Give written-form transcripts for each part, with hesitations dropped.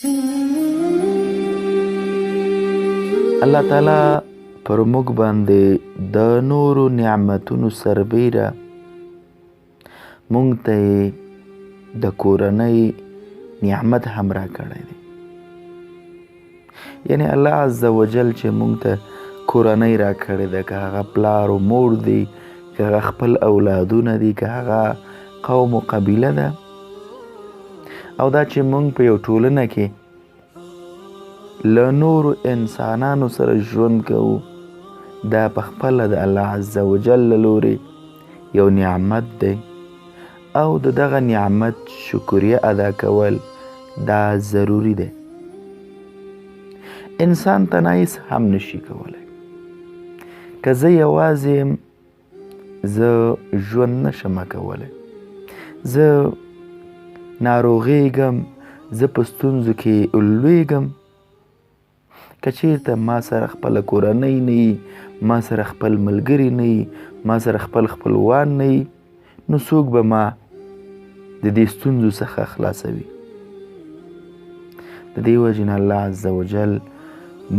الله تعالی پر موږ باندې د نورو نعمتونو سربیره موږ ته د کورنۍ نعمت هم راکړی دی. یعنی الله عز وجل چې موږ ته کورنۍ راکړې ده، که هغه پلار و مور دی، که هغه خپل اولادونه دي، که هغه قوم و قبیله ده، او دا چې موږ په یو ټولنه کې له نورو انسانانو سره ژوند کوو، دا په خپله د الله عز وجل له لورې یو نعمت دی، او د دغه نعمت شکریه ادا کول دا ضروری دی. انسان تنایس هم نشي کولی. که زه یوازې یم، زه ژوند نشم کولی. زه ناروغېږم، زه په ستونزو کې لویږم. که چېرته ما سره خپله کورنۍ نه وي، ما سره خپل ملګري نه وي، ما سره خپل خپلوان نه وي، نو څوک به ما د دې ستونزو څخه خلاصوي؟ د دې وجې نه الله عز وجل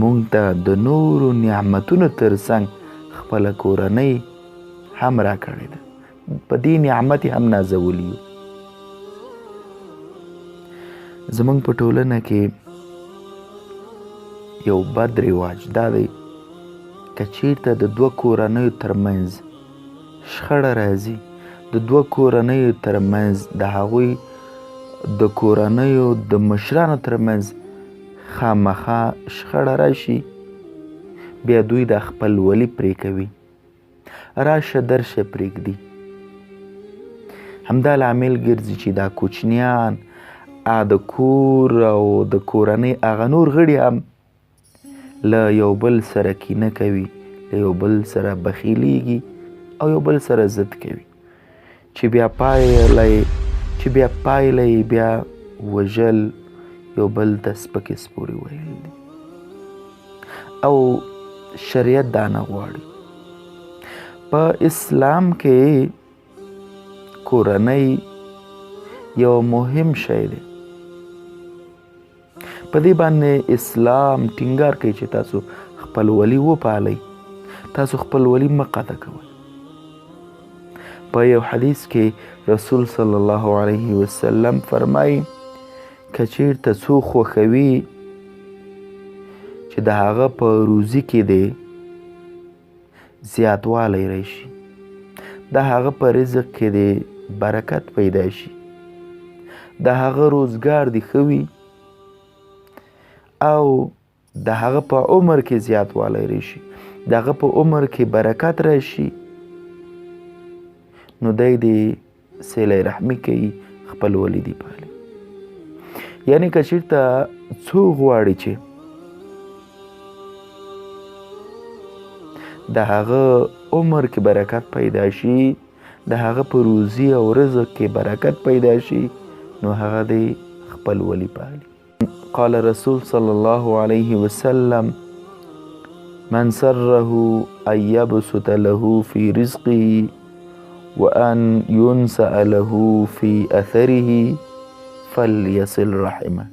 موږ ته د نورو نعمتونو ترڅنګ خپله کورنۍ هم راکړې ده. په دې نعمت یې هم نازولی یو. زموږ په ټولنه کې یو بد رواج دا دی، که چېرته د دوه کورنیو ترمنځ شخړه راځي، د دوه کورنیو ترمنځ د هغوی د کورنیو د مشرانو ترمنځ خامخا شخړه راشي، بیا دوی د خپل ولي پرې کوي، راشه درشه پرېږدي. همدا لامل ګرځي چې دا کوچنیان د کور او د کورنۍ هغه نور غړي هم له یو بل سره کینه کوي، له یو بل سره بخیلیږي او یو بل سره ضد کوي، چې بیا پایله یې بیا وژل، یو بل ته سپکې سپورې ویل دي. او شریعت دا نه غواړي. په اسلام کې کورنۍ یو مهم شی دی. په دې باندې اسلام ټینګار کوي چې تاسو خپل ولي وپالئ، تاسو خپل ولي مه قطع کوئ. په یو حدیث کې رسول صلی الله علیه وسلم فرمایي، که چېرته څوک خوښوي چې د هغه په روزي کې دی زیاتوالی راشي، د هغه په رزق کې دی برکت پیدا شي، د هغه روزګار دی ښه وي، او د هغه په عمر کې زیاتوالی راشي، د هغه په عمر کې برکت راشي، نو دی دې صله رحمي کوي، خپل ولي دې پالي. یعنی که چېرته څوک غواړي چې د هغه عمر کې برکت پیدا شي، د هغه په روزي او رزق کې برکت پیدا شي، نو هغه دې خپل ولي پالي. قال رسول صلی الله علیه وسلم: من سره ان یبسط له فی رزقه وان ينسأ له في اثره فليصل رحمه.